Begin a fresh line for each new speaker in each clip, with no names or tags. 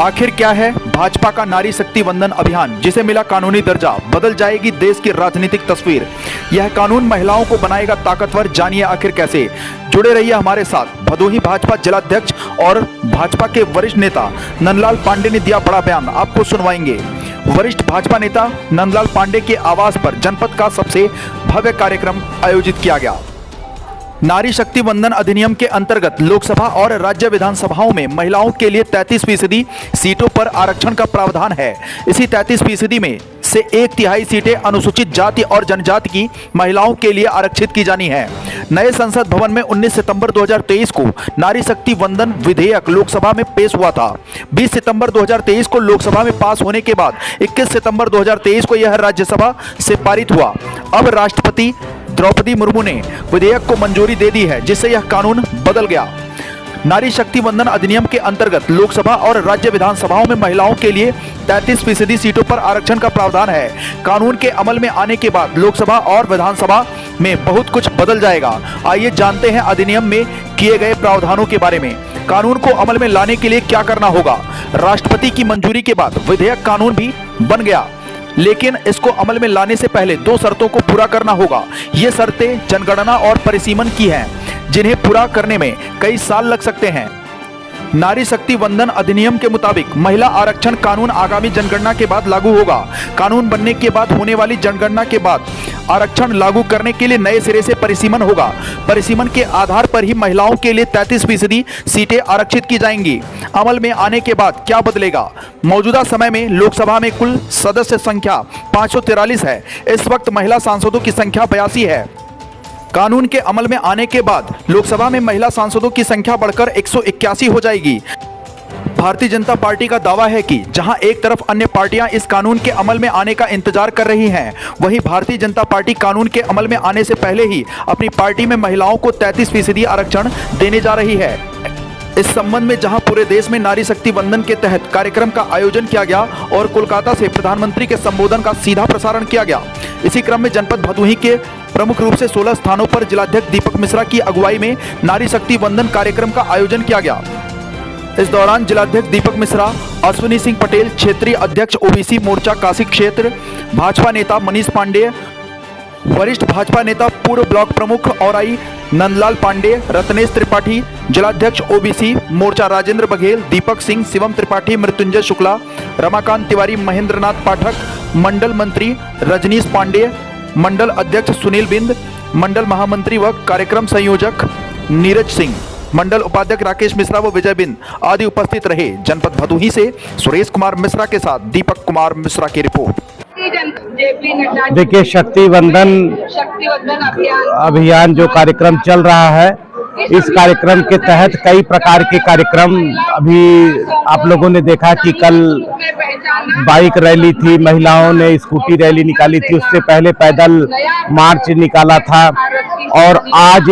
आखिर क्या है भाजपा का नारी शक्ति वंदन अभियान, जिसे मिला कानूनी दर्जा, बदल जाएगी देश की राजनीतिक तस्वीर। यह कानून महिलाओं को बनाएगा ताकतवर, जानिए आखिर कैसे। जुड़े रहिए हमारे साथ। भदोही भाजपा जिलाध्यक्ष और भाजपा के वरिष्ठ नेता नंदलाल पांडे ने दिया बड़ा बयान, आपको सुनवाएंगे। वरिष्ठ भाजपा नेता नंदलाल पांडे के आवास पर जनपद का सबसे भव्य कार्यक्रम आयोजित किया गया। नारी शक्ति वंदन अधिनियम के अंतर्गत लोकसभा और राज्य विधानसभाओं में महिलाओं के लिए 33% सीटों पर आरक्षण का प्रावधान है। इसी 33% में से 1/3 सीटें अनुसूचित जाति और जनजाति की महिलाओं के लिए आरक्षित की जानी है। नए संसद भवन में 19 सितंबर 2023 को नारी शक्ति वंदन विधेयक लोकसभा में पेश हुआ था। 20 सितंबर 2023 को लोकसभा में पास होने के बाद 21 सितंबर 2023 को यह राज्यसभा से पारित हुआ। अब राष्ट्रपति द्रौपदी मुर्मू ने विधेयक को मंजूरी दे दी है, जिससे यह कानून बदल गया। नारी शक्ति वंदन अधिनियम के अंतर्गत लोकसभा और राज्य विधानसभाओं में महिलाओं के लिए 33% सीटों पर आरक्षण का प्रावधान है। कानून के अमल में आने के बाद लोकसभा और विधानसभा में बहुत कुछ बदल जाएगा। आइए जानते हैं अधिनियम में किए गए प्रावधानों के बारे में। कानून को अमल में लाने के लिए क्या करना होगा। राष्ट्रपति की मंजूरी के बाद विधेयक कानून भी बन गया, लेकिन इसको अमल में लाने से पहले 2 शर्तों को पूरा करना होगा। ये शर्तें जनगणना और परिसीमन की हैं, जिन्हें पूरा करने में कई साल लग सकते हैं। नारी शक्ति वंदन अधिनियम के मुताबिक महिला आरक्षण कानून आगामी जनगणना के बाद लागू होगा। कानून बनने के बाद होने वाली जनगणना के बाद आरक्षण लागू करने के लिए नए सिरे से परिसीमन होगा। परिसीमन के आधार पर ही महिलाओं के लिए 33% सीटें आरक्षित की जाएंगी। अमल में आने के बाद क्या बदलेगा। मौजूदा समय में लोकसभा में कुल सदस्य संख्या 543 है। इस वक्त महिला सांसदों की संख्या 82 है। कानून के अमल में आने के बाद लोकसभा में महिला सांसदों की संख्या बढ़कर 181 हो जाएगी। भारतीय जनता पार्टी का दावा है कि जहां एक तरफ अन्य पार्टियां इस कानून के अमल में आने का इंतजार कर रही हैं, वहीं भारतीय जनता पार्टी कानून के अमल में आने से पहले ही अपनी पार्टी में महिलाओं को 33% आरक्षण देने जा रही है। इस संबंध में जहां पूरे देश में नारी शक्ति वंदन के तहत कार्यक्रम का आयोजन किया गया और कोलकाता से प्रधानमंत्री के संबोधन का सीधा प्रसारण किया गया। इसी क्रम में जनपद भदोही के प्रमुख रूप से 16 स्थानों पर जिलाध्यक्ष दीपक मिश्रा की अगुवाई में नारी शक्ति वंदन कार्यक्रम का आयोजन किया गया। इस दौरान जिलाध्यक्ष दीपक मिश्रा, अश्विनी सिंह पटेल, क्षेत्रीय अध्यक्ष ओबीसी मोर्चा काशी क्षेत्र, भाजपा नेता मनीष पांडे, वरिष्ठ भाजपा नेता पूर्व ब्लॉक प्रमुख औराई नंदलाल पांडे, रत्नेश त्रिपाठी, जिलाध्यक्ष ओबीसी मोर्चा राजेंद्र बघेल, दीपक सिंह, शिवम त्रिपाठी, मृत्युंजय शुक्ला, रमाकांत तिवारी, महेंद्रनाथ पाठक, मंडल मंत्री रजनीश पांडे, मंडल अध्यक्ष सुनील बिंद, मंडल महामंत्री व कार्यक्रम संयोजक नीरज सिंह, मंडल उपाध्यक्ष राकेश मिश्रा व विजय बिंद आदि उपस्थित रहे। जनपद भदोही से सुरेश कुमार मिश्रा के साथ दीपक कुमार मिश्रा की रिपोर्ट।
देखिए, शक्ति वंदन अभियान जो कार्यक्रम चल रहा है, इस कार्यक्रम के तहत कई प्रकार के कार्यक्रम अभी आप लोगों ने देखा कि कल बाइक रैली थी, महिलाओं ने स्कूटी रैली निकाली थी, उससे पहले पैदल मार्च निकाला था और आज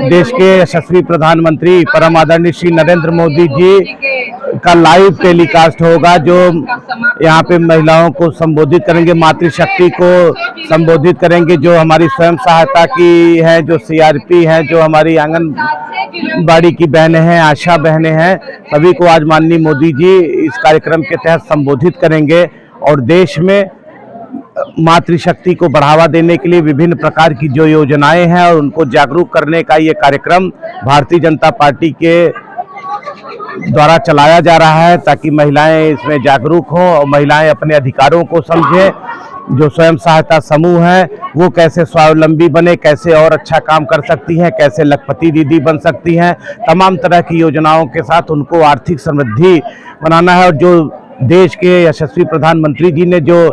देश के यशस्वी प्रधानमंत्री परम आदरणीय श्री नरेंद्र मोदी जी का लाइव टेलीकास्ट होगा, जो यहाँ पे महिलाओं को संबोधित करेंगे, मातृशक्ति को संबोधित करेंगे, जो हमारी स्वयं सहायता की है, जो सीआरपी है, जो हमारी आंगनबाड़ी की बहनें हैं, आशा बहनें हैं, सभी को आज माननीय मोदी जी इस कार्यक्रम के तहत संबोधित करेंगे और देश में मातृशक्ति को बढ़ावा देने के लिए विभिन्न प्रकार की जो योजनाएं हैं और उनको जागरूक करने का ये कार्यक्रम भारतीय जनता पार्टी के द्वारा चलाया जा रहा है, ताकि महिलाएं इसमें जागरूक हों और महिलाएं अपने अधिकारों को समझें। जो स्वयं सहायता समूह हैं वो कैसे स्वावलंबी बने, कैसे और अच्छा काम कर सकती हैं, कैसे लखपति दीदी बन सकती हैं, तमाम तरह की योजनाओं के साथ उनको आर्थिक समृद्धि बनाना है। और जो देश के यशस्वी प्रधानमंत्री जी ने जो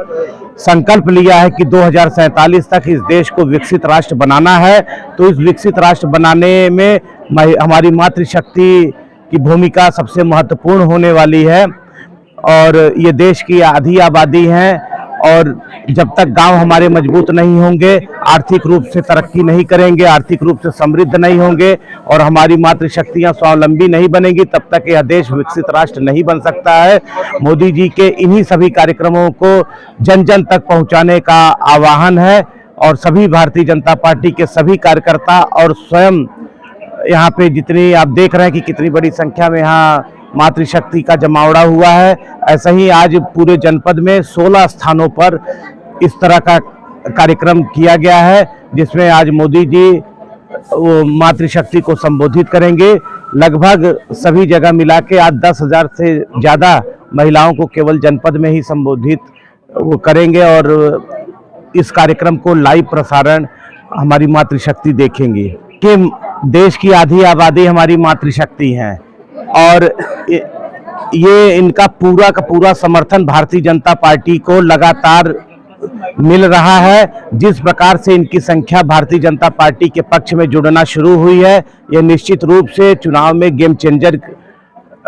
संकल्प लिया है कि 2047 तक इस देश को विकसित राष्ट्र बनाना है, तो इस विकसित राष्ट्र बनाने में हमारी मातृशक्ति की भूमिका सबसे महत्वपूर्ण होने वाली है। और ये देश की आधी आबादी है और जब तक गांव हमारे मजबूत नहीं होंगे, आर्थिक रूप से तरक्की नहीं करेंगे, आर्थिक रूप से समृद्ध नहीं होंगे और हमारी मातृशक्तियां स्वावलंबी नहीं बनेंगी, तब तक यह देश विकसित राष्ट्र नहीं बन सकता है। मोदी जी के इन्हीं सभी कार्यक्रमों को जन जन तक पहुंचाने का आह्वान है और सभी भारतीय जनता पार्टी के सभी कार्यकर्ता और स्वयं यहाँ पे जितनी आप देख रहे हैं कि कितनी बड़ी संख्या में यहाँ मातृशक्ति का जमावड़ा हुआ है। ऐसा ही आज पूरे जनपद में 16 स्थानों पर इस तरह का कार्यक्रम किया गया है, जिसमें आज मोदी जी वो मातृशक्ति को संबोधित करेंगे। लगभग सभी जगह मिला के आज 10,000 से ज़्यादा महिलाओं को केवल जनपद में ही संबोधित वो करेंगे और इस कार्यक्रम को लाइव प्रसारण हमारी मातृशक्ति देखेंगे कि देश की आधी आबादी हमारी मातृशक्ति है और ये इनका पूरा का पूरा समर्थन भारतीय जनता पार्टी को लगातार मिल रहा है। जिस प्रकार से इनकी संख्या भारतीय जनता पार्टी के पक्ष में जुड़ना शुरू हुई है, यह निश्चित रूप से चुनाव में गेम चेंजर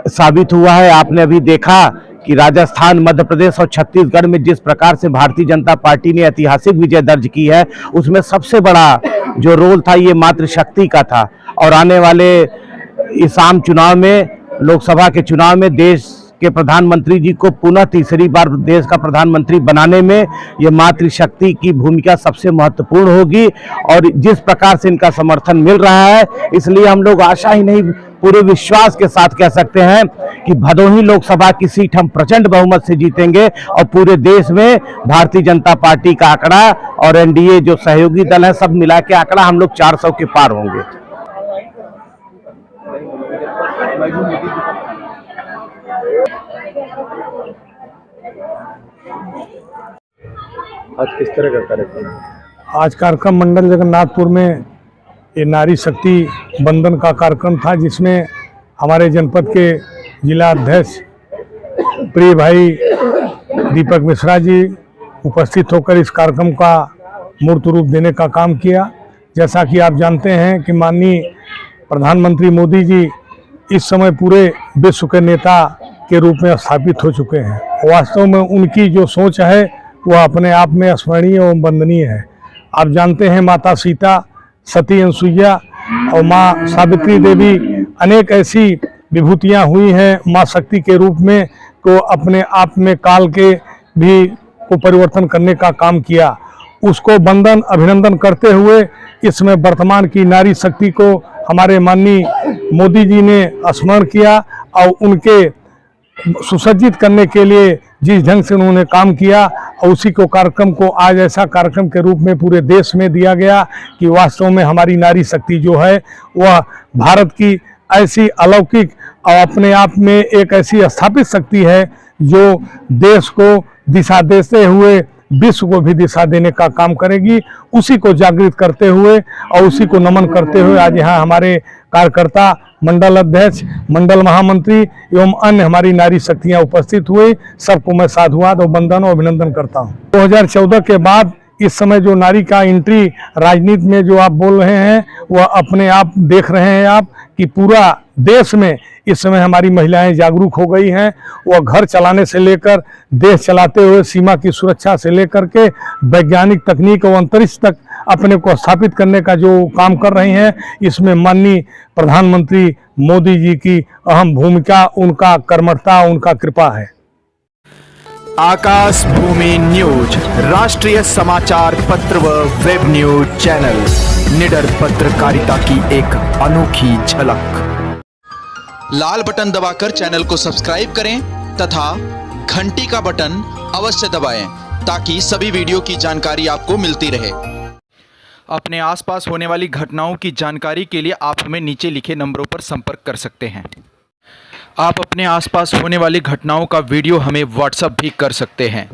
साबित हुआ है। आपने अभी देखा कि राजस्थान, मध्य प्रदेश और छत्तीसगढ़ में जिस प्रकार से भारतीय जनता पार्टी ने ऐतिहासिक विजय दर्ज की है, उसमें सबसे बड़ा जो रोल था ये मातृशक्ति का था। और आने वाले इस आम चुनाव में, लोकसभा के चुनाव में देश के प्रधानमंत्री जी को पुनः तीसरी बार देश का प्रधानमंत्री बनाने में ये मातृशक्ति की भूमिका सबसे महत्वपूर्ण होगी। और जिस प्रकार से इनका समर्थन मिल रहा है, इसलिए हम लोग आशा ही नहीं पूरे विश्वास के साथ कह सकते हैं कि भदोही लोकसभा की सीट हम प्रचंड बहुमत से जीतेंगे और पूरे देश में भारतीय जनता पार्टी का आंकड़ा और एनडीए जो सहयोगी दल है सब मिला के आंकड़ा हम लोग 400 के पार होंगे।
आज किस तरह का कार्यक्रम?
आज कार्यक्रम मंडल जगन्नाथपुर में ये नारी शक्ति बंधन का कार्यक्रम था, जिसमें हमारे जनपद के जिला अध्यक्ष प्रिय भाई दीपक मिश्रा जी उपस्थित होकर इस कार्यक्रम का मूर्त रूप देने का काम किया। जैसा कि आप जानते हैं कि माननीय प्रधानमंत्री मोदी जी इस समय पूरे विश्व के नेता के रूप में स्थापित हो चुके हैं। वास्तव में उनकी जो सोच है वह अपने आप में स्मरणीय एवं वंदनीय है। आप जानते हैं माता सीता, सती अनसुईया और माँ सावित्री देवी अनेक ऐसी विभूतियाँ हुई हैं माँ शक्ति के रूप में, को अपने आप में काल के भी को परिवर्तन करने का काम किया। उसको वंदन अभिनंदन करते हुए इसमें वर्तमान की नारी शक्ति को हमारे माननीय मोदी जी ने स्मरण किया और उनके सुसज्जित करने के लिए जिस ढंग से उन्होंने काम किया और उसी को कार्यक्रम को आज ऐसा कार्यक्रम के रूप में पूरे देश में दिया गया कि वास्तव में हमारी नारी शक्ति जो है वह भारत की ऐसी अलौकिक और अपने आप में एक ऐसी स्थापित शक्ति है जो देश को दिशा देते हुए विश्व को भी दिशा देने का काम करेगी। उसी को जागृत करते हुए और उसी को नमन करते हुए आज यहाँ हमारे कार्यकर्ता, मंडल अध्यक्ष, मंडल महामंत्री एवं अन्य हमारी नारी शक्तियाँ उपस्थित हुई। सबको मैं साधुवाद और वंदन और अभिनंदन करता हूँ। 2014 के बाद इस समय जो नारी का एंट्री राजनीति में जो आप बोल रहे हैं, वह अपने आप देख रहे हैं आप कि पूरा देश में इस समय हमारी महिलाएं जागरूक हो गई हैं। वह घर चलाने से लेकर देश चलाते हुए सीमा की सुरक्षा से लेकर के वैज्ञानिक तकनीक और अंतरिक्ष तक अपने को स्थापित करने का जो काम कर रही हैं, इसमें माननीय प्रधानमंत्री मोदी जी की अहम भूमिका, उनका कर्मठता, उनका कृपा है।
आकाश भूमि न्यूज, राष्ट्रीय समाचार पत्र व वेब न्यूज चैनल, निडर पत्रकारिता की एक अनोखी झलक।
लाल बटन दबाकर चैनल को सब्सक्राइब करें तथा घंटी का बटन अवश्य दबाएं ताकि सभी वीडियो की जानकारी आपको मिलती रहे।
अपने आसपास होने वाली घटनाओं की जानकारी के लिए आप हमें नीचे लिखे नंबरों पर संपर्क कर सकते हैं। आप अपने आसपास होने वाली घटनाओं का वीडियो हमें व्हाट्सएप भी कर सकते हैं।